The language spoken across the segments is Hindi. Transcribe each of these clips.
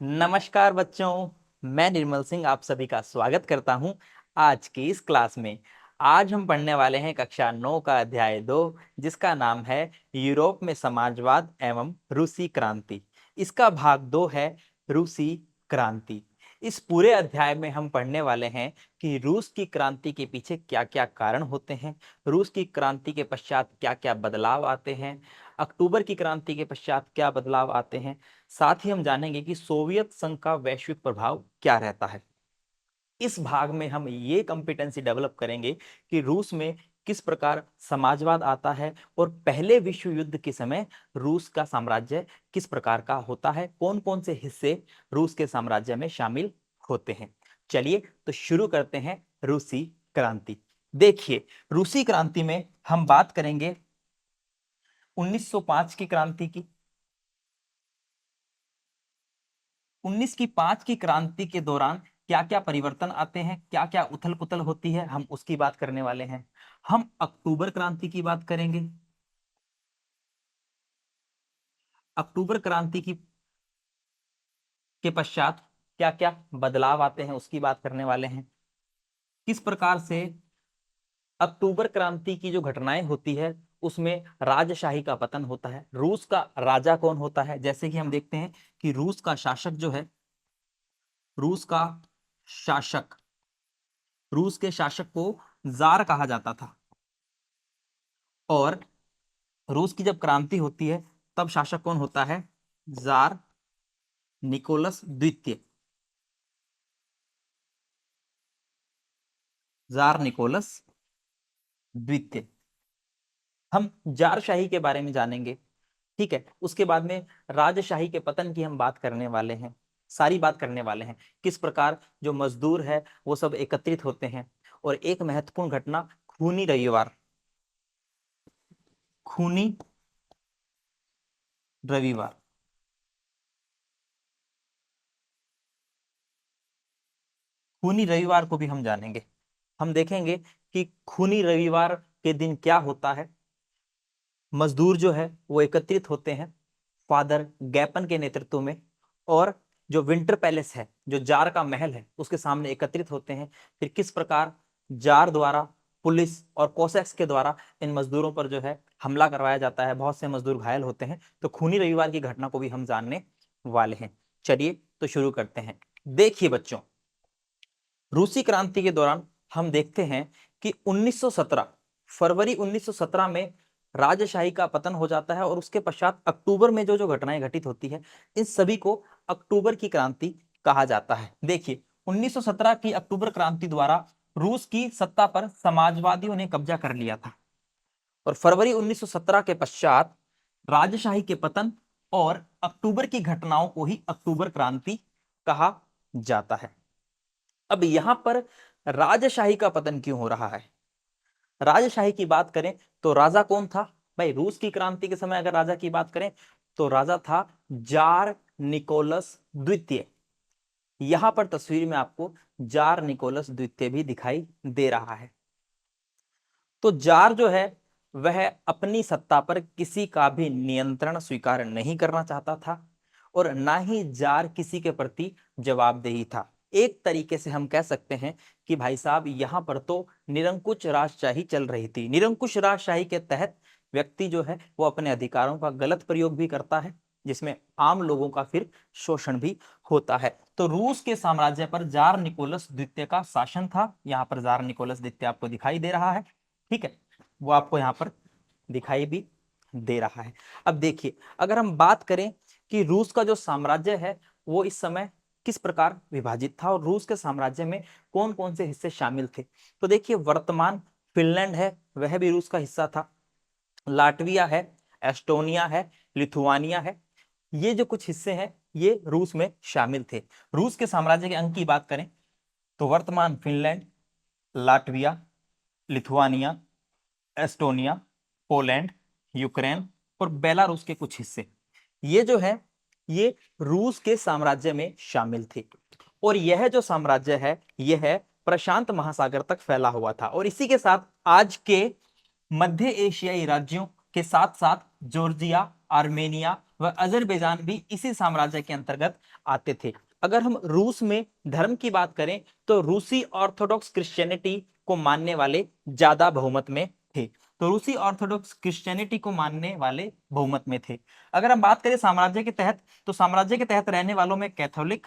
नमस्कार बच्चों, मैं निर्मल सिंह आप सभी का स्वागत करता हूं आज की इस क्लास में। आज हम पढ़ने वाले हैं कक्षा 9 का अध्याय 2, जिसका नाम है यूरोप में समाजवाद एवं रूसी क्रांति। इसका भाग 2 है रूसी क्रांति। इस पूरे अध्याय में हम पढ़ने वाले हैं कि रूस की क्रांति के पीछे क्या क्या कारण होते हैं, रूस की क्रांति के पश्चात क्या क्या बदलाव आते हैं, अक्टूबर की क्रांति के पश्चात क्या बदलाव आते हैं। साथ ही हम जानेंगे कि सोवियत संघ का वैश्विक प्रभाव क्या रहता है। इस भाग में हम ये कॉम्पिटेंसी डेवलप करेंगे कि रूस में किस प्रकार समाजवाद आता है और पहले विश्व युद्ध के समय रूस का साम्राज्य किस प्रकार का होता है, कौन कौन से हिस्से रूस के साम्राज्य में शामिल होते हैं। चलिए तो शुरू करते हैं रूसी क्रांति। देखिए, रूसी क्रांति में हम बात करेंगे 1905 की क्रांति की। 19 की 5 की क्रांति के दौरान क्या क्या परिवर्तन आते हैं, क्या क्या उथल पुथल होती है, हम उसकी बात करने वाले हैं। हम अक्टूबर क्रांति की बात करेंगे। अक्टूबर क्रांति की के पश्चात क्या क्या बदलाव आते हैं उसकी बात करने वाले हैं। किस प्रकार से अक्टूबर क्रांति की जो घटनाएं होती है उसमें राजशाही का पतन होता है। रूस का राजा कौन होता है, जैसे कि हम देखते हैं कि रूस का शासक जो है, रूस का शासक, रूस के शासक को जार कहा जाता था। और रूस की जब क्रांति होती है तब शासक कौन होता है? जार निकोलस द्वितीय। जार निकोलस द्वितीय। हम जारशाही के बारे में जानेंगे, ठीक है। उसके बाद में राजशाही के पतन की हम बात करने वाले हैं, सारी बात करने वाले हैं। किस प्रकार जो मजदूर है वो सब एकत्रित होते हैं। और एक महत्वपूर्ण घटना, खूनी रविवार। खूनी रविवार। खूनी रविवार को भी हम जानेंगे। हम देखेंगे कि खूनी रविवार के दिन क्या होता है। मजदूर जो है वो एकत्रित होते हैं फादर गैपन के नेतृत्व में, और जो विंटर पैलेस है, जो जार का महल है, उसके सामने एकत्रित होते हैं। फिर किस प्रकार जार द्वारा, पुलिस और कोसैक्स के द्वारा इन मजदूरों पर जो है हमला करवाया जाता है, बहुत से मजदूर घायल होते हैं। तो खूनी रविवार की घटना को भी हम जानने वाले हैं। चलिए तो शुरू करते हैं। देखिए बच्चों, रूसी क्रांति के दौरान हम देखते हैं कि 1917, फरवरी 1917 में राजशाही का पतन हो जाता है। और उसके पश्चात अक्टूबर में जो जो घटनाएं घटित होती है, इन सभी को अक्टूबर की क्रांति कहा जाता है। देखिए, 1917 की अक्टूबर क्रांति द्वारा रूस की सत्ता पर समाजवादियों ने कब्जा कर लिया था। और फरवरी 1917 के पश्चात राजशाही के पतन और अक्टूबर की घटनाओं को ही अक्टूबर क्रांति कहा जाता है। अब यहां पर राजशाही का पतन क्यों हो रहा है? राजशाही की बात करें तो राजा कौन था भाई? रूस की क्रांति के समय अगर राजा की बात करें तो राजा था जार निकोलस द्वितीय। यहां पर तस्वीर में आपको जार निकोलस द्वितीय भी दिखाई दे रहा है। तो जार जो है वह अपनी सत्ता पर किसी का भी नियंत्रण स्वीकार नहीं करना चाहता था, और ना ही जार किसी के प्रति जवाबदेही था। एक तरीके से हम कह सकते हैं कि भाई साहब, यहां पर तो निरंकुश राजशाही चल रही थी। निरंकुश राजशाही के तहत व्यक्ति जो है वो अपने अधिकारों का गलत प्रयोग भी करता है, जिसमें आम लोगों का फिर शोषण भी होता है। तो रूस के साम्राज्य पर जार निकोलस द्वितीय का शासन था। यहाँ पर जार निकोलस द्वितीय आपको दिखाई दे रहा है, ठीक है, वो आपको यहाँ पर दिखाई भी दे रहा है। अब देखिए, अगर हम बात करें कि रूस का जो साम्राज्य है वो इस समय किस प्रकार विभाजित था और रूस के साम्राज्य में कौन कौन से हिस्से शामिल थे, तो देखिए, वर्तमान फिनलैंड है वह भी रूस का हिस्सा था। लाटविया है, एस्टोनिया है, लिथुआनिया है, ये जो कुछ हिस्से हैं ये रूस में शामिल थे। रूस के साम्राज्य के अंक की बात करें तो वर्तमान Finland, Latvia, Lithuania, Estonia, Poland, Ukraine और बेलारूस के कुछ हिस्से, ये जो है ये रूस के साम्राज्य में शामिल थे। और यह जो साम्राज्य है यह प्रशांत महासागर तक फैला हुआ था। और इसी के साथ आज के मध्य एशियाई राज्यों के साथ साथ जॉर्जिया, आर्मेनिया व अजरबैजान भी इसी साम्राज्य के अंतर्गत आते थे। अगर हम रूस में धर्म की बात करें तो रूसी ऑर्थोडॉक्स क्रिश्चियनिटी को मानने वाले ज्यादा बहुमत में थे। तो रूसी ऑर्थोडॉक्स क्रिश्चियनिटी को मानने वाले बहुमत में थे। अगर हम बात करें साम्राज्य के तहत, तो साम्राज्य के तहत रहने वालों में कैथोलिक,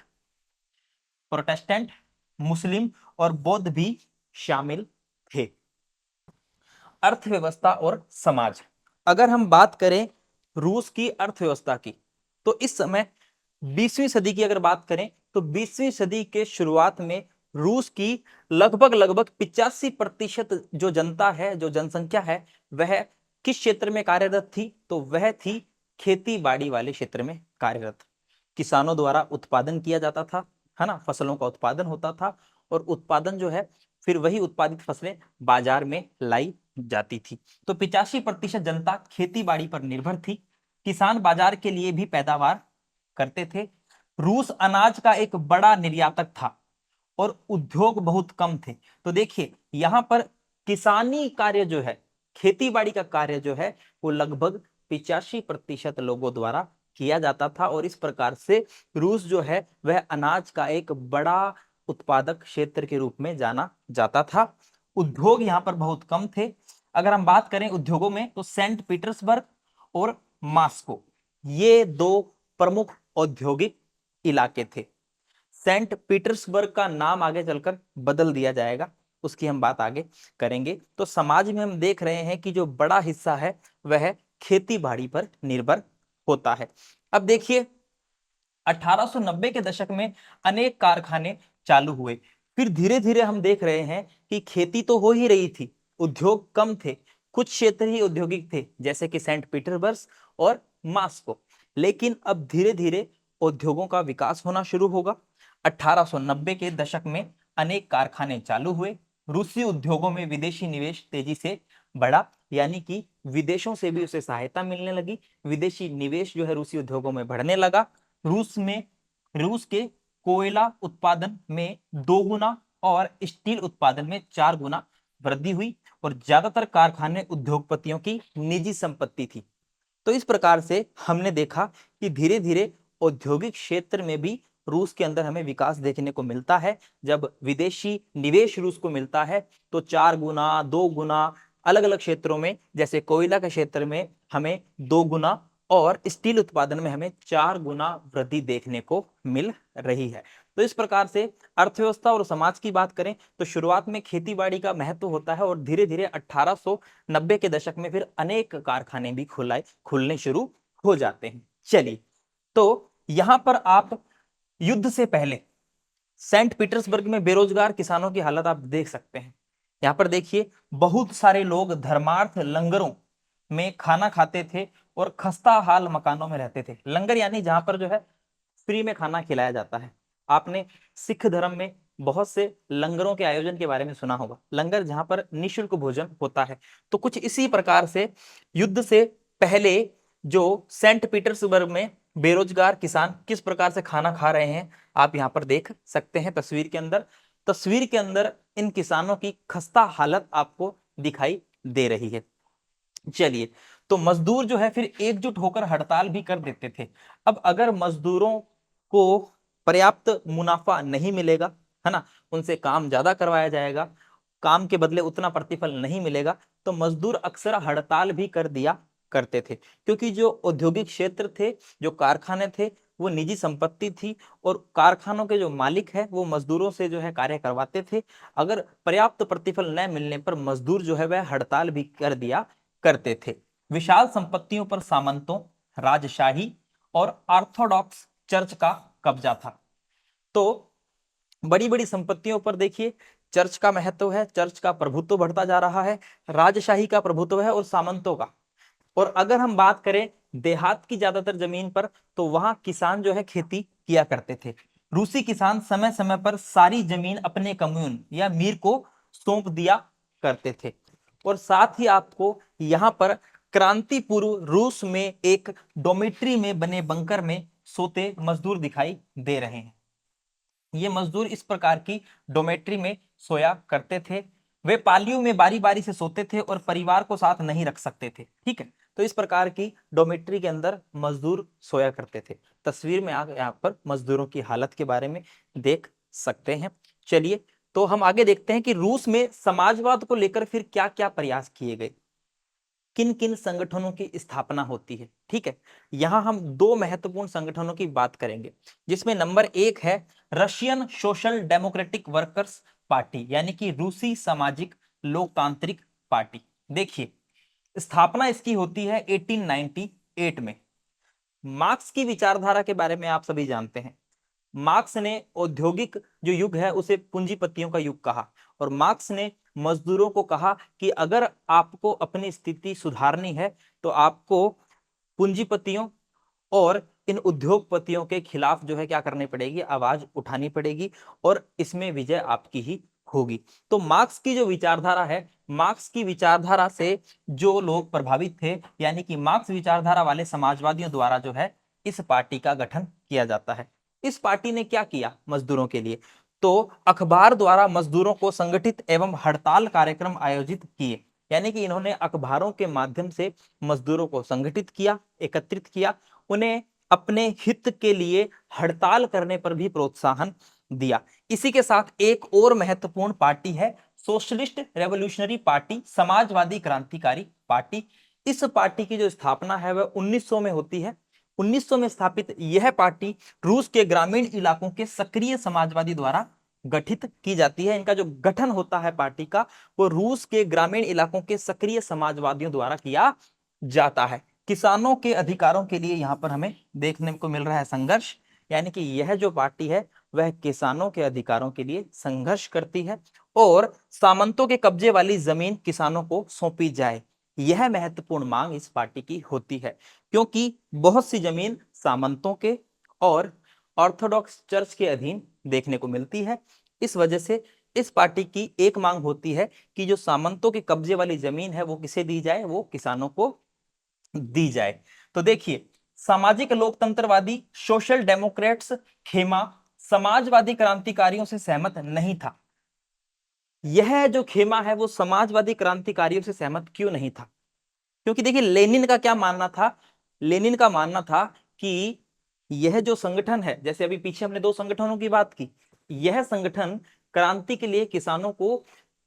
प्रोटेस्टेंट, मुस्लिम और बौद्ध भी शामिल थे। अर्थव्यवस्था और समाज, अगर हम बात करें रूस की अर्थव्यवस्था की, तो इस समय 20वीं सदी की अगर बात करें तो 20वीं सदी के शुरुआत में रूस की लगभग 85% जो जनता है, जो जनसंख्या है, वह किस क्षेत्र में कार्यरत थी? तो वह थी खेती बाड़ी वाले क्षेत्र में कार्यरत। किसानों द्वारा उत्पादन किया जाता था, है ना, फसलों का उत्पादन होता था और उत्पादन जो है फिर वही उत्पादित फसलें बाजार में लाई जाती थी। तो 85% जनता खेती बाड़ी पर निर्भर थी। किसान बाजार के लिए भी पैदावार करते थे। रूस अनाज का एक बड़ा निर्यातक था और उद्योग बहुत कम थे। तो देखिए यहां पर किसानी कार्य जो है, खेती बाड़ी का कार्य जो है, वो लगभग 85% लोगों द्वारा किया जाता था और इस प्रकार से रूस जो है वह अनाज का एक बड़ा उत्पादक क्षेत्र के रूप में जाना जाता था। उद्योग यहाँ पर बहुत कम थे। अगर हम बात करें उद्योगों में तो सेंट पीटर्सबर्ग और मॉस्को, ये दो प्रमुख औद्योगिक इलाके थे। सेंट पीटर्सबर्ग का नाम आगे चलकर बदल दिया जाएगा, उसकी हम बात आगे करेंगे। तो समाज में हम देख रहे हैं कि जो बड़ा हिस्सा है वह खेती बाड़ी पर निर्भर होता है। अब देखिए 1890 के दशक में अनेक कारखाने चालू हुए। फिर धीरे धीरे हम देख रहे हैं कि खेती तो हो ही रही थी, उद्योग कम थे, कुछ क्षेत्र ही औद्योगिक थे जैसे कि सेंट पीटर्सबर्ग और मॉस्को। लेकिन अब धीरे धीरे उद्योगों का विकास होना शुरू होगा। 1890 के दशक में अनेक कारखाने चालू हुए। रूसी उद्योगों में विदेशी निवेश तेजी से बढ़ा, यानी कि विदेशों से भी उसे सहायता मिलने लगी। विदेशी निवेश जो है रूसी उद्योगों में बढ़ने लगा। रूस के कोयला उत्पादन में 2 गुना और स्टील उत्पादन में 4 गुना वृद्धि हुई और ज्यादातर कारखाने उद्योगपतियों की निजी संपत्ति थी। तो इस प्रकार से हमने देखा कि धीरे धीरे औद्योगिक क्षेत्र में भी रूस के अंदर हमें विकास देखने को मिलता है। जब विदेशी निवेश रूस को मिलता है तो 4 गुना, 2 गुना, अलग अलग क्षेत्रों में जैसे कोयला के क्षेत्र में हमें 2 गुना और स्टील उत्पादन में हमें 4 गुना वृद्धि देखने को मिल रही है। तो इस प्रकार से अर्थव्यवस्था और समाज की बात करें तो शुरुआत में खेतीबाड़ी का महत्व होता है और धीरे धीरे 1890 के दशक में फिर अनेक कारखाने भी खुलने शुरू हो जाते हैं। चलिए, तो यहां पर आप युद्ध से पहले सेंट पीटर्सबर्ग में बेरोजगार किसानों की हालत आप देख सकते हैं। यहां पर देखिए बहुत सारे लोग धर्मार्थ लंगरों में खाना खाते थे और खस्ता हाल मकानों में रहते थे। लंगर यानी जहां पर जो है फ्री में खाना खिलाया जाता है। आपने सिख धर्म में बहुत से लंगरों के आयोजन के बारे में सुना होगा, लंगर जहां पर निःशुल्क भोजन होता है। तो कुछ इसी प्रकार से युद्ध से पहले जो सेंट पीटर्सबर्ग में बेरोजगार किसान किस प्रकार से खाना खा रहे हैं आप यहां पर देख सकते हैं। तस्वीर के अंदर इन किसानों की खस्ता हालत आपको दिखाई दे रही है। चलिए, तो मजदूर जो है फिर एकजुट होकर हड़ताल भी कर देते थे। अब अगर मजदूरों को पर्याप्त मुनाफा नहीं मिलेगा, है ना, उनसे काम ज्यादा करवाया जाएगा, काम के बदले उतना प्रतिफल नहीं मिलेगा, तो मजदूर अक्सर हड़ताल भी कर दिया करते थे। क्योंकि जो औद्योगिक क्षेत्र थे, जो कारखाने थे, वो निजी संपत्ति थी और कारखानों के जो मालिक है वो मजदूरों से जो है कार्य करवाते थे। अगर पर्याप्त प्रतिफल न मिलने पर मजदूर जो है वह हड़ताल भी कर दिया करते थे। विशाल संपत्तियों पर सामंतों, राजशाही और ऑर्थोडॉक्स चर्च का कब्जा था। तो बड़ी बड़ी संपत्तियों पर देखिए चर्च का महत्व है, चर्च का प्रभुत्व बढ़ता जा रहा है, राजशाही का प्रभुत्व है और सामंतों का। और अगर हम बात करें देहात की ज्यादातर जमीन पर तो वहां किसान जो है खेती किया करते थे। रूसी किसान समय समय पर सारी जमीन अपने कम्यून या मीर को सौंप दिया करते थे। और साथ ही आपको यहां पर क्रांति पूर्व रूस में एक डोमेट्री में बने बंकर में सोते मजदूर दिखाई दे रहे हैं। ये मजदूर इस प्रकार की डोमेट्री में सोया करते थे। वे पालियों में बारी बारी से सोते थे और परिवार को साथ नहीं रख सकते थे। ठीक है, तो इस प्रकार की डॉर्मेट्री के अंदर मजदूर सोया करते थे। तस्वीर में आप यहाँ पर मजदूरों की हालत के बारे में देख सकते हैं। चलिए तो हम आगे देखते हैं कि रूस में समाजवाद को लेकर फिर क्या क्या प्रयास किए गए, किन किन संगठनों की स्थापना होती है। ठीक है, यहां हम दो महत्वपूर्ण संगठनों की बात करेंगे, जिसमें नंबर एक है Russian social democratic workers party, यानी कि रूसी सामाजिक लोकतांत्रिक पार्टी। देखिए स्थापना इसकी होती है 1898 में। मार्क्स की विचारधारा के बारे में आप सभी जानते हैं। मार्क्स ने औद्योगिक जो युग है उसे पूंजीपतियों का युग कहा, और मार्क्स ने मजदूरों को कहा कि अगर आपको अपनी स्थिति सुधारनी है तो आपको पूंजीपतियों और इन उद्योगपतियों के खिलाफ जो है क्या करनी पड़ेगी, आवाज उठानी पड़ेगी, और इसमें विजय आपकी ही होगी। तो मार्क्स की जो विचारधारा है, मार्क्स की विचारधारा से जो लोग प्रभावित थे, यानी कि मार्क्स विचारधारा वाले समाजवादियों द्वारा जो है इस पार्टी का गठन किया जाता है। इस पार्टी ने क्या किया मजदूरों के लिए, तो अखबार द्वारा मजदूरों को संगठित एवं हड़ताल कार्यक्रम आयोजित किए, यानी कि इन्होंने अखबारों के माध्यम से मजदूरों को संगठित किया, एकत्रित किया, उन्हें अपने हित के लिए हड़ताल करने पर भी प्रोत्साहन दिया। इसी के साथ एक और महत्वपूर्ण पार्टी है सोशलिस्ट रेवोल्यूशनरी पार्टी, समाजवादी क्रांतिकारी पार्टी। इस पार्टी की जो स्थापना है वह 1900 में होती है। 1900 में स्थापित यह पार्टी रूस के ग्रामीण इलाकों के सक्रिय समाजवादी द्वारा गठित की जाती है। इनका जो गठन होता है पार्टी का, वो रूस के ग्रामीण इलाकों के सक्रिय समाजवादियों द्वारा किया जाता है। किसानों के अधिकारों के लिए यहां पर हमें देखने को मिल रहा है संघर्ष, यानी कि यह जो पार्टी है वह किसानों के अधिकारों के लिए संघर्ष करती है, और सामंतों के कब्जे वाली जमीन किसानों को सौंपी जाए, यह महत्वपूर्ण मांग इस पार्टी की होती है, क्योंकि बहुत सी जमीन सामंतों के और ऑर्थोडॉक्स चर्च के अधीन देखने को मिलती है। इस वजह से इस पार्टी की एक मांग होती है कि जो सामंतों के कब्जे वाली जमीन है वो किसे दी जाए, वो किसानों को दी जाए। तो देखिए सामाजिक लोकतंत्रवादी सोशल डेमोक्रेट्स खेमा समाजवादी क्रांतिकारियों से सहमत नहीं था। यह जो खेमा है वो समाजवादी क्रांतिकारियों से सहमत क्यों नहीं था, क्योंकि देखिए लेनिन का क्या मानना था, लेनिन का मानना था कि यह जो संगठन है, जैसे अभी पीछे हमने दो संगठनों की बात की, यह संगठन क्रांति के लिए किसानों को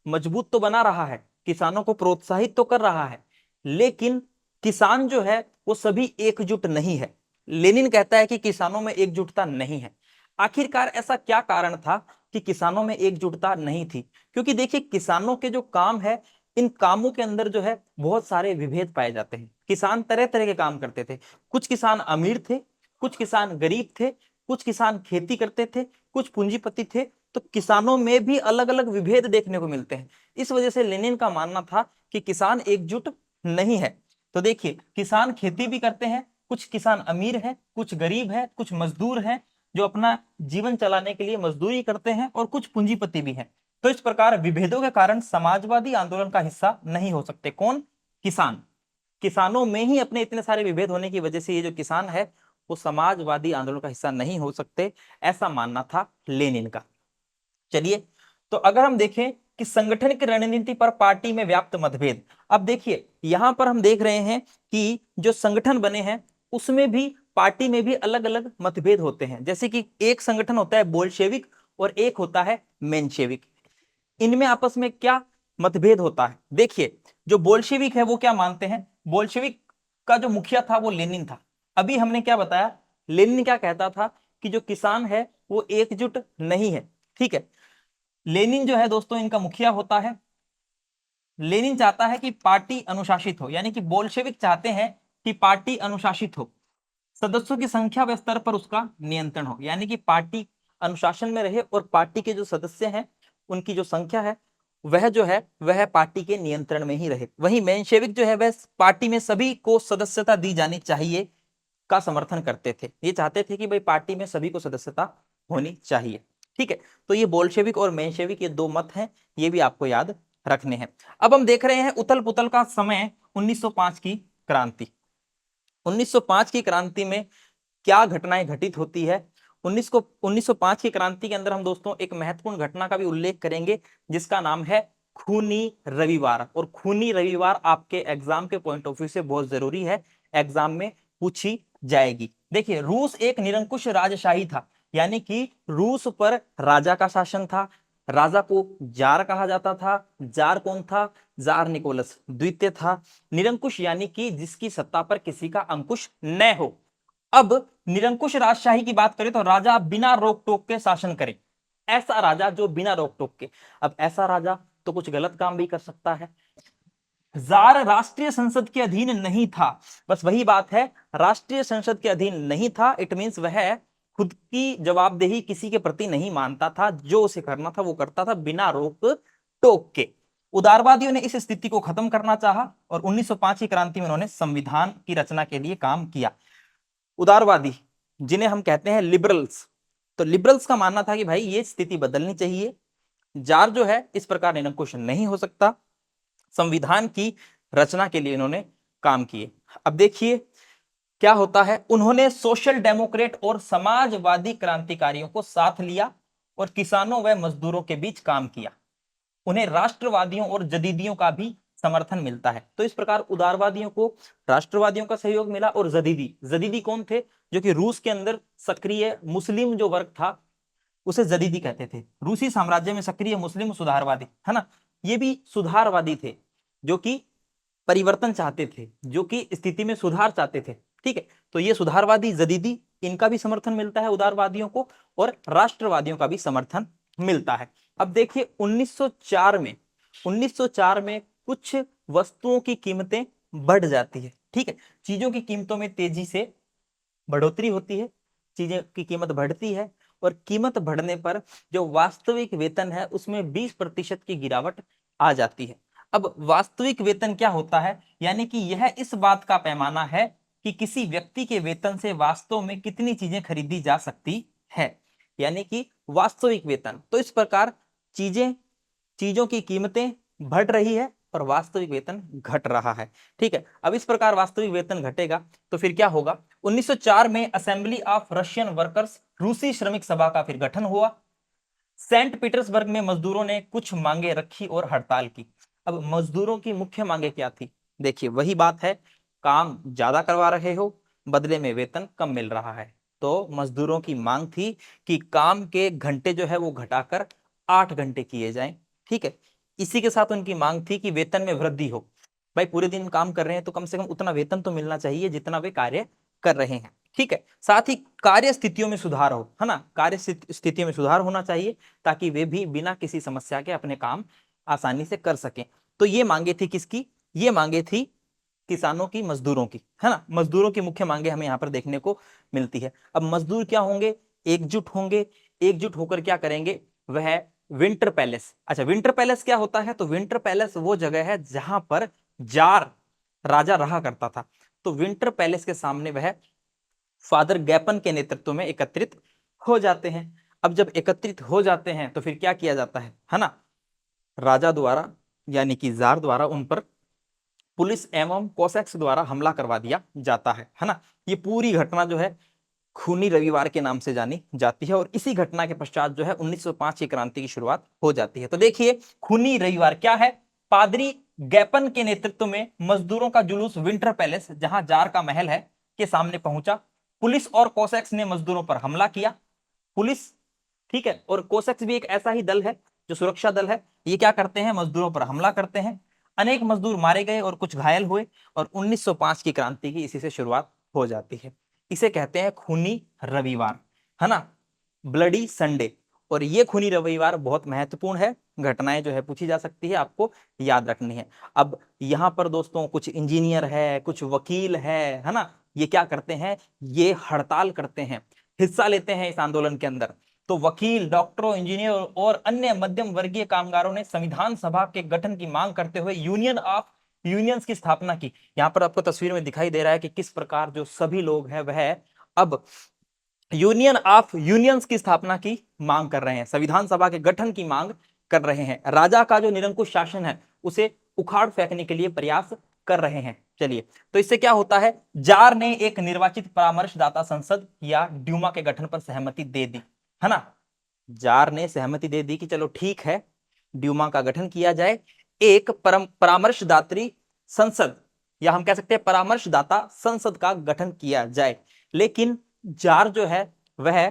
मजबूत तो बना रहा है, किसानों को प्रोत्साहित तो कर रहा है, लेकिन किसान जो है वो सभी एकजुट नहीं है। लेनिन कहता है कि किसानों में एकजुटता नहीं है। आखिरकार ऐसा क्या कारण था कि किसानों में एकजुटता नहीं थी, क्योंकि देखिए किसानों के जो काम है, इन कामों के अंदर जो है बहुत सारे विभेद पाए जाते हैं। किसान तरह तरह के काम करते थे, कुछ किसान अमीर थे, कुछ किसान गरीब थे, कुछ किसान खेती करते थे, कुछ पूंजीपति थे, तो किसानों में भी अलग अलग विभेद देखने को मिलते हैं। इस वजह से लेनिन का मानना था कि किसान एकजुट नहीं है। तो देखिए किसान खेती भी करते हैं, कुछ किसान अमीर हैं, कुछ गरीब हैं, कुछ मजदूर हैं जो अपना जीवन चलाने के लिए मजदूरी करते हैं, और कुछ पूंजीपति भी हैं। तो इस प्रकार विभेदों के कारण समाजवादी आंदोलन का हिस्सा नहीं हो सकते। कौन? किसान। किसानों में ही अपने इतने सारे विभेद होने की वजह से ये जो किसान है वो समाजवादी आंदोलन का हिस्सा नहीं हो सकते, ऐसा मानना था लेनिन का। चलिए तो अगर हम देखें कि संगठन की रणनीति पर पार्टी में व्याप्त मतभेद, अब देखिए यहां पर हम देख रहे हैं कि जो संगठन बने हैं उसमें भी पार्टी में भी अलग अलग मतभेद होते हैं। जैसे कि एक संगठन होता है बोल्शेविक और एक होता है मेंशेविक। इनमें आपस में क्या मतभेद होता है? देखिए जो बोल्शेविक है वो क्या मानते हैं, बोल्शेविक का जो मुखिया था वो लेनिन था। अभी हमने क्या बताया, लेनिन क्या कहता था कि जो किसान है वो एकजुट नहीं है। ठीक है, लेनिन जो है दोस्तों इनका मुखिया होता है। लेनिन चाहता है कि पार्टी अनुशासित हो, यानी कि बोल्शेविक चाहते हैं कि पार्टी अनुशासित हो, सदस्यों की संख्या व स्तर पर उसका नियंत्रण हो, यानी कि पार्टी अनुशासन में रहे और पार्टी के जो सदस्य हैं उनकी जो संख्या है वह जो है वह पार्टी के नियंत्रण में ही रहे। वहीं मेंशेविक जो है वह पार्टी में सभी को सदस्यता दी जानी चाहिए का समर्थन करते थे। ये चाहते थे कि भाई पार्टी में सभी को सदस्यता होनी चाहिए। ठीक है, तो ये बोल्शेविक और मेंशेविक ये दो मत हैं, ये भी आपको याद रखने हैं। अब हम देख रहे हैं उथल पुथल का समय, 1905 की क्रांति। 1905 की क्रांति में क्या घटनाएं घटित होती है? 1905 की क्रांति के अंदर हम दोस्तों एक महत्वपूर्ण घटना का भी उल्लेख करेंगे जिसका नाम है खूनी रविवार। और खूनी रविवार आपके एग्जाम के पॉइंट ऑफ व्यू से बहुत जरूरी है, एग्जाम में पूछी जाएगी। देखिए, रूस एक निरंकुश राजशाही था, यानी कि रूस पर राजा का शासन था। राजा को जार कहा जाता था। जार कौन था? जार निकोलस द्वितीय था। निरंकुश यानी कि जिसकी सत्ता पर किसी का अंकुश न हो। अब निरंकुश राजशाही की बात करें तो राजा बिना रोक टोक के शासन करे, ऐसा राजा जो बिना रोक टोक के। अब ऐसा राजा तो कुछ गलत काम भी कर सकता है। जार राष्ट्रीय संसद के अधीन नहीं था, बस वही बात है, राष्ट्रीय संसद के अधीन नहीं था। इट मींस वह खुद की जवाबदेही किसी के प्रति नहीं मानता था, जो उसे करना था वो करता था बिना रोक टोक के। उदारवादियों ने इस स्थिति को खत्म करना चाहा और 1905 की क्रांति में उन्होंने संविधान की रचना के लिए काम किया। उदारवादी, जिन्हें हम कहते हैं लिबरल्स, तो लिबरल्स का मानना था कि भाई ये स्थिति बदलनी चाहिए, जार जो है इस प्रकार निरंकुश नहीं हो सकता। संविधान की रचना के लिए इन्होंने काम किए। अब देखिए क्या होता है, उन्होंने सोशल डेमोक्रेट और समाजवादी क्रांतिकारियों को साथ लिया और किसानों व मजदूरों के बीच काम किया। उन्हें राष्ट्रवादियों और जदीदियों का भी समर्थन मिलता है। तो इस प्रकार उदारवादियों को राष्ट्रवादियों का सहयोग मिला। और जदीदी, जदीदी कौन थे? जो कि रूस के अंदर सक्रिय मुस्लिम जो वर्ग था उसे जदीदी कहते थे। रूसी साम्राज्य में सक्रिय मुस्लिम सुधारवादी, है ना, ये भी सुधारवादी थे, जो कि परिवर्तन चाहते थे, जो कि स्थिति में सुधार चाहते थे। ठीक है, तो ये सुधारवादी जदीदी, इनका भी समर्थन मिलता है उदारवादियों को, और राष्ट्रवादियों का भी समर्थन मिलता है। अब देखिए 1904 में कुछ वस्तुओं की कीमतें बढ़ जाती है। ठीक है, चीजों की कीमतों में तेजी से बढ़ोतरी होती है, चीजें की कीमत बढ़ती है, और कीमत बढ़ने पर जो वास्तविक वेतन है उसमें 20% की गिरावट आ जाती है। अब वास्तविक वेतन क्या होता है? यानी कि यह इस बात का पैमाना है कि किसी व्यक्ति के वेतन से वास्तव में कितनी चीजें खरीदी जा सकती है, यानी कि वास्तविक वेतन। तो इस प्रकार चीजों की कीमतें बढ़ रही है और वास्तविक वेतन घट रहा है। ठीक है, अब इस प्रकार वास्तविक वेतन घटेगा तो फिर क्या होगा? 1904 में असेंबली ऑफ रशियन वर्कर्स, रूसी श्रमिक सभा का फिर गठन हुआ। सेंट पीटर्सबर्ग में मजदूरों ने कुछ मांगे रखी और हड़ताल की। अब मजदूरों की मुख्य मांगे क्या थी? देखिए वही बात है, काम ज्यादा करवा रहे हो, बदले में वेतन कम मिल रहा है। तो मजदूरों की मांग थी कि काम के घंटे जो है वो घटाकर 8 घंटे किए जाएं। ठीक है, इसी के साथ उनकी मांग थी कि वेतन में वृद्धि हो। भाई पूरे दिन काम कर रहे हैं तो कम से कम उतना वेतन तो मिलना चाहिए जितना वे कार्य कर रहे हैं। ठीक है, साथ ही कार्य स्थितियों में सुधार हो, है ना, कार्य स्थितियों में सुधार होना चाहिए ताकि वे भी बिना किसी समस्या के अपने काम आसानी से कर सकें। तो ये मांगे थी किसकी? ये मांगे थी किसानों की, मजदूरों की, है ना। मजदूरों की मुख्य मांगे हमें यहाँ पर देखने को मिलती है। अब मजदूर क्या होंगे? एकजुट होंगे। एकजुट होकर क्या करेंगे? वह विंटर पैलेस, अच्छा विंटर पैलेस क्या होता है? तो विंटर पैलेस वो जगह है जहां पर जार राजा रहा करता था। तो विंटर पैलेस के सामने वह फादर गैपन के नेतृत्व में एकत्रित हो जाते हैं। अब जब एकत्रित हो जाते हैं तो फिर क्या किया जाता है ना, राजा द्वारा यानी कि जार द्वारा उन पर पुलिस एवं कोसैक्स द्वारा हमला करवा दिया जाता है ना। ये पूरी घटना जो है खूनी रविवार के नाम से जानी जाती है, और इसी घटना के पश्चात जो है 1905 की क्रांति की शुरुआत हो जाती है। तो देखिए खूनी रविवार क्या है? पादरी गैपन के नेतृत्व में मजदूरों का जुलूस विंटर पैलेस, जहां जार का महल है, के सामने पहुंचा। पुलिस और कोसैक्स ने मजदूरों पर हमला किया। पुलिस, ठीक है, और कोसैक्स भी एक ऐसा ही दल है जो सुरक्षा दल है। ये क्या करते हैं? मजदूरों पर हमला करते हैं। अनेक मजदूर मारे गए और कुछ घायल हुए, और 1905 की क्रांति की इसी से शुरुआत हो जाती है। इसे कहते हैं खूनी रविवार, है ना, ब्लडी संडे। और ये खूनी रविवार बहुत महत्वपूर्ण है, घटनाएं जो है पूछी जा सकती है, आपको याद रखनी है। अब यहाँ पर दोस्तों कुछ इंजीनियर है, कुछ वकील है ना, ये क्या करते हैं? ये हड़ताल करते हैं, हिस्सा लेते हैं इस आंदोलन के अंदर। तो वकील, डॉक्टरों, इंजीनियर और अन्य मध्यम वर्गीय कामगारों ने संविधान सभा के गठन की मांग करते हुए यूनियन ऑफ यूनियंस की स्थापना की। यहाँ पर आपको तस्वीर में दिखाई दे रहा है कि किस प्रकार जो सभी लोग हैं वह अब यूनियन ऑफ यूनियंस की स्थापना की मांग कर रहे हैं, संविधान सभा के गठन की मांग कर रहे हैं, राजा का जो निरंकुश शासन है उसे उखाड़ फेंकने के लिए प्रयास कर रहे हैं। चलिए, तो इससे क्या होता है? जार ने एक निर्वाचित परामर्शदाता संसद या ड्यूमा के गठन पर सहमति दे दी, है ना। जार ने सहमति दे दी कि चलो ठीक है, ड्यूमा का गठन किया जाए, एक परामर्शदात्री संसद, या हम कह सकते हैं परामर्शदाता संसद का गठन किया जाए। लेकिन जार जो है वह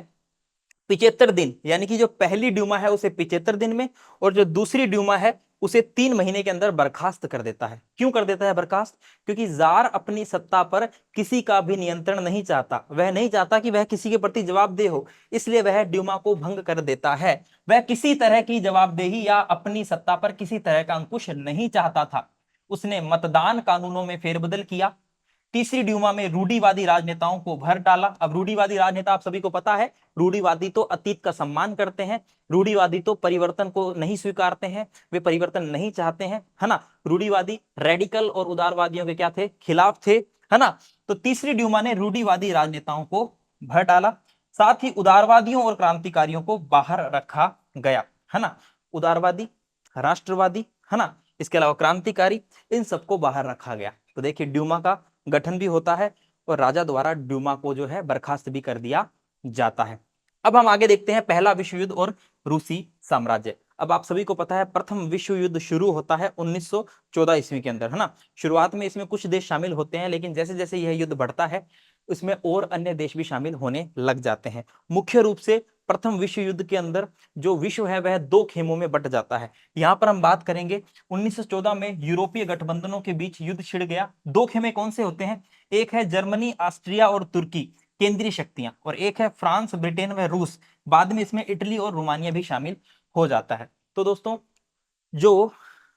75 दिन, यानी कि जो पहली ड्यूमा है उसे 75 दिन में, और जो दूसरी ड्यूमा है उसे 3 महीने के अंदर बर्खास्त कर देता है। क्यों कर देता है बर्खास्त? क्योंकि जार अपनी सत्ता पर किसी का भी नियंत्रण नहीं चाहता, वह नहीं चाहता कि वह किसी के प्रति जवाबदेह हो, इसलिए वह ड्यूमा को भंग कर देता है। वह किसी तरह की जवाबदेही या अपनी सत्ता पर किसी तरह का अंकुश नहीं चाहता था। उसने मतदान कानूनों में फेरबदल किया। तीसरी ड्यूमा में रूढ़िवादी राजनेताओं को भर डाला। अब रूढ़िवादी राजनेता आप सभी को पता है, रूढ़िवादी तो अतीत का सम्मान करते हैं, रूढ़िवादी तो परिवर्तन को नहीं स्वीकारते हैं, वे परिवर्तन नहीं चाहते हैं, है ना। रूढ़िवादी रेडिकल और उदारवादियों के क्या थे? खिलाफ थे, है ना। तो तीसरी ड्यूमा ने रूढ़िवादी राजनेताओं को भर डाला, साथ ही उदारवादियों और क्रांतिकारियों को बाहर रखा गया, है ना। उदारवादी, राष्ट्रवादी, है ना, इसके अलावा क्रांतिकारी, इन सबको बाहर रखा गया। तो देखिए ड्यूमा का गठन भी होता है और राजा द्वारा ड्यूमा को जो है बर्खास्त भी कर दिया जाता है। अब हम आगे देखते हैं पहला विश्व युद्ध और रूसी साम्राज्य। अब आप सभी को पता है प्रथम विश्व युद्ध शुरू होता है 1914 ईस्वी के अंदर, है ना। शुरुआत में इसमें कुछ देश शामिल होते हैं, लेकिन जैसे जैसे यह युद्ध बढ़ता है इसमें और अन्य देश भी शामिल होने लग जाते हैं। मुख्य रूप से प्रथम विश्व युद्ध के अंदर जो विश्व है वह दो खेमों में बंट जाता है। यहां पर हम बात करेंगे 1914 में यूरोपीय गठबंधनों के बीच युद्ध छिड़ गया। दो खेमे कौन से होते हैं? एक है जर्मनी, ऑस्ट्रिया और तुर्की केंद्रीय शक्तियां, और एक है फ्रांस, ब्रिटेन व रूस। बाद में इसमें इटली और रोमानिया भी शामिल हो जाता है। तो दोस्तों जो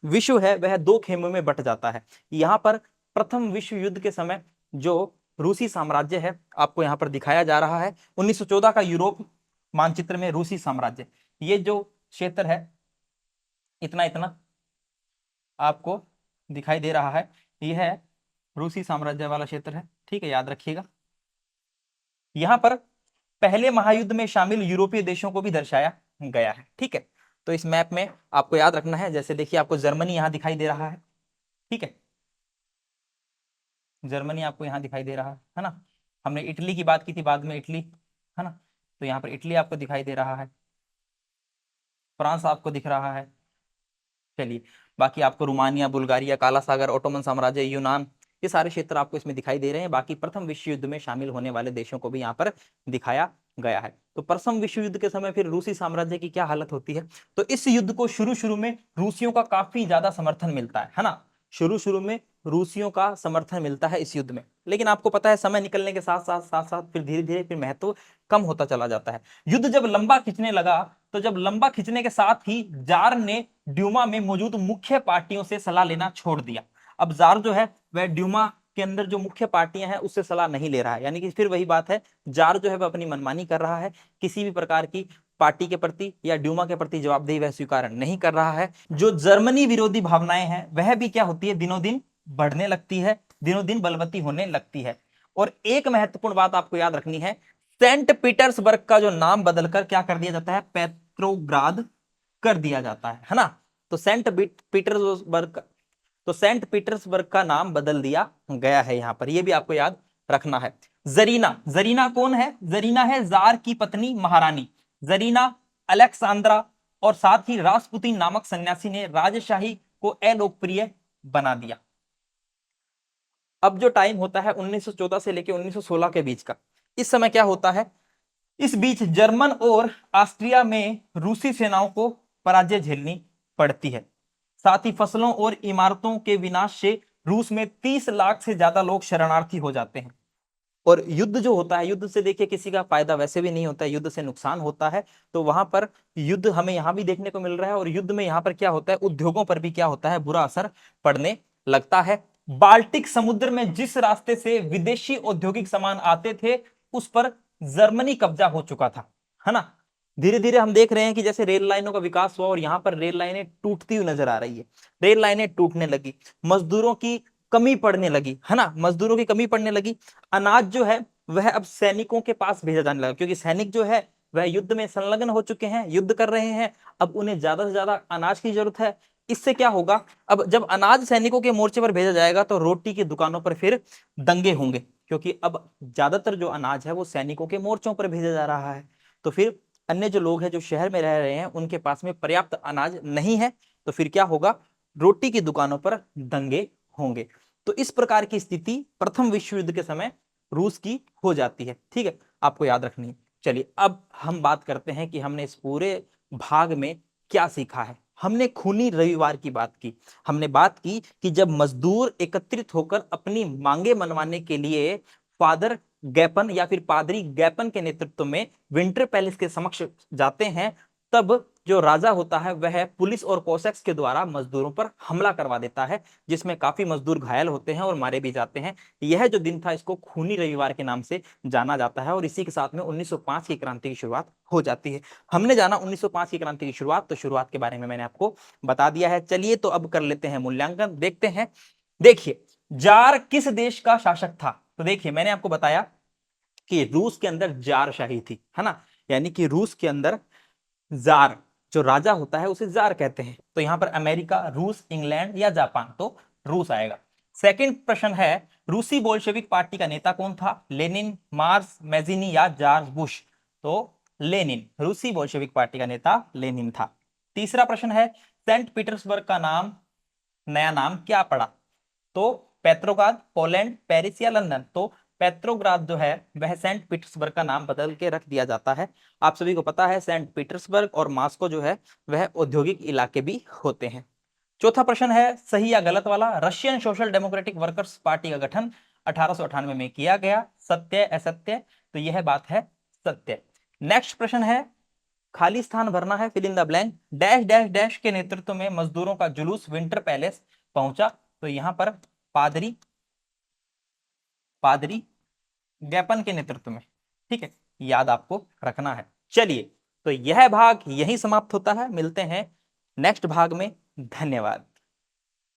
विश्व है वह दो खेमों में बंट जाता है। यहाँ पर प्रथम विश्व युद्ध के समय जो रूसी साम्राज्य है आपको यहाँ पर दिखाया जा रहा है। 1914 का यूरोप मानचित्र में रूसी साम्राज्य, ये जो क्षेत्र है इतना इतना आपको दिखाई दे रहा है, यह है रूसी साम्राज्य वाला क्षेत्र है, ठीक है, याद रखिएगा। यहां पर पहले महायुद्ध में शामिल यूरोपीय देशों को भी दर्शाया गया है, ठीक है। तो इस मैप में आपको याद रखना है, जैसे देखिए आपको जर्मनी यहां दिखाई दे रहा है, ठीक है, जर्मनी आपको यहां दिखाई दे रहा है ना। हमने इटली की बात की थी, बाद में इटली, है ना, तो यहाँ पर इटली आपको दिखाई दे रहा है, फ्रांस आपको दिख रहा है। चलिए बाकी आपको रोमानिया, बुल्गारिया, काला सागर, ओटोमन साम्राज्य, यूनान, ये सारे क्षेत्र आपको इसमें दिखाई दे रहे हैं। बाकी प्रथम विश्व युद्ध में शामिल होने वाले देशों को भी यहाँ पर दिखाया गया है। तो प्रथम विश्व युद्ध के समय फिर रूसी साम्राज्य की क्या हालत होती है? तो इस युद्ध को शुरू शुरू में रूसियों का काफी ज्यादा समर्थन मिलता है ना। शुरू शुरू में रूसियों का समर्थन मिलता है इस युद्ध में, लेकिन आपको पता है समय निकलने के साथ साथ फिर धीरे धीरे फिर महत्व कम होता चला जाता है। युद्ध जब लंबा खिंचने लगा, तो जब लंबा खिंचने के साथ ही जार ने ड्यूमा में मौजूद मुख्य पार्टियों से सलाह लेना छोड़ दिया। अब जार जो है वह ड्यूमा के अंदर जो मुख्य पार्टियां हैं उससे सलाह नहीं ले रहा है, यानी कि फिर वही बात है, जार जो है वह अपनी मनमानी कर रहा है, किसी भी प्रकार की पार्टी के प्रति या ड्यूमा के प्रति जवाबदेही वह स्वीकार नहीं कर रहा है। जो जर्मनी विरोधी भावनाएं हैं वह भी क्या होती है, दिनों दिन बढ़ने लगती है, दिनों दिन बलवती होने लगती है। और एक महत्वपूर्ण बात आपको याद रखनी है, सेंट पीटर्सबर्ग का जो नाम बदलकर क्या कर दिया जाता है, पेट्रोग्राद कर दिया जाता है ना। तो सेंट पीटर्सबर्ग का नाम बदल दिया गया है यहां पर, यह भी आपको याद रखना है। जरीना, जरीना कौन है? जरीना है जार की पत्नी महारानी जरीना अलेक्सांद्रा, और साथ ही रासपुतीन नामक सन्यासी ने राजशाही को अलोकप्रिय बना दिया। अब जो टाइम होता है 1914 से लेकर 1916 के बीच का, इस समय क्या होता है, इस बीच जर्मन और ऑस्ट्रिया में रूसी सेनाओं को पराजय झेलनी पड़ती है। साथ ही फसलों और इमारतों के विनाश से रूस में 30 लाख से ज्यादा लोग शरणार्थी हो जाते हैं। और युद्ध जो होता है, युद्ध से देखिए किसी का फायदा वैसे भी नहीं होता है, युद्ध से नुकसान होता है। तो वहां पर युद्ध हमें यहां भी देखने को मिल रहा है, और युद्ध में यहां पर क्या होता है, उद्योगों पर भी क्या होता है, बुरा असर पड़ने लगता है। बाल्टिक समुद्र में जिस रास्ते से विदेशी औद्योगिक सामान आते थे उस पर जर्मनी कब्जा हो चुका था, है ना। धीरे धीरे हम देख रहे हैं कि जैसे रेल लाइनों का विकास हुआ और यहां पर रेल लाइनें टूटती हुई नजर आ रही है, रेल लाइनें टूटने लगी, मजदूरों की कमी पड़ने लगी, है ना, मजदूरों की कमी पड़ने लगी। अनाज जो है वह अब सैनिकों के पास भेजा जाने लगा, क्योंकि सैनिक जो है वह युद्ध में संलग्न हो चुके हैं, युद्ध कर रहे हैं, अब उन्हें ज्यादा से ज्यादा अनाज की जरूरत है। इससे क्या होगा, अब जब अनाज सैनिकों के मोर्चे पर भेजा जाएगा तो रोटी की दुकानों पर फिर दंगे होंगे, क्योंकि अब ज्यादातर जो अनाज है वो सैनिकों के मोर्चों पर भेजा जा रहा है। तो फिर अन्य जो लोग हैं जो शहर में रह रहे हैं उनके पास में पर्याप्त अनाज नहीं है, तो फिर क्या होगा, रोटी की दुकानों पर दंगे होंगे। तो इस प्रकार की स्थिति प्रथम विश्व युद्ध के समय रूस की हो जाती है। ठीक है, आपको याद रखनी है। चलिए अब हम बात करते हैं कि हमने इस पूरे भाग में क्या सीखा है। हमने खूनी रविवार की बात की। हमने बात की कि जब मजदूर एकत्रित होकर अपनी मांगे मनवाने के लिए फादर गैपन या फिर पादरी गैपन के नेतृत्व में विंटर पैलेस के समक्ष जाते हैं, तब जो राजा होता है वह पुलिस और कोसैक्स के द्वारा मजदूरों पर हमला करवा देता है, जिसमें काफी मजदूर घायल होते हैं और मारे भी जाते हैं। यह जो दिन था इसको खूनी रविवार के नाम से जाना जाता है और इसी के साथ में 1905 की क्रांति की शुरुआत हो जाती है। हमने जाना 1905 की क्रांति की शुरुआत, तो शुरुआत के बारे में मैंने आपको बता दिया है। चलिए तो अब कर लेते हैं मूल्यांकन, देखते हैं। देखिए, जार किस देश का शासक था? तो देखिए मैंने आपको बताया कि रूस के अंदर जारशाही थी, है ना, यानी कि रूस के अंदर जार जो राजा होता है उसे जार कहते हैं। तो यहां पर अमेरिका, रूस, इंग्लैंड या जापान, तो रूस आएगा। सेकंड प्रश्न है, रूसी बोल्शेविक पार्टी का नेता कौन था? लेनिन, मार्क्स, मैजिनी या जॉर्ज बुश? तो लेनिन, रूसी बोल्शेविक पार्टी का नेता लेनिन था। तीसरा प्रश्न है, सेंट पीटर्सबर्ग का नाम नया नाम क्या पड़ा? तो पेट्रोग्राद, पोलैंड, पेरिस या लंदन? तो पेट्रोग्राद जो है वह सेंट पीटर्सबर्ग का नाम बदल के रख दिया जाता है। आप सभी को पता है सेंट पीटर्सबर्ग और मॉस्को जो है वह औद्योगिक इलाके भी होते हैं। चौथा प्रश्न है, सही या गलत वाला, Russian social democratic workers party का गठन 1898 में किया गया, सत्य असत्य? तो यह बात है सत्य। नेक्स्ट प्रश्न है, खाली स्थान भरना है, fill in the blank. Dash dash dash के नेतृत्व में मजदूरों का जुलूस विंटर पैलेस पहुंचा। तो यहां पर पादरी पादरी गैपन के नेतृत्व में। ठीक है, याद आपको रखना है। चलिए तो यह भाग यहीं समाप्त होता है, मिलते हैं नेक्स्ट भाग में। धन्यवाद।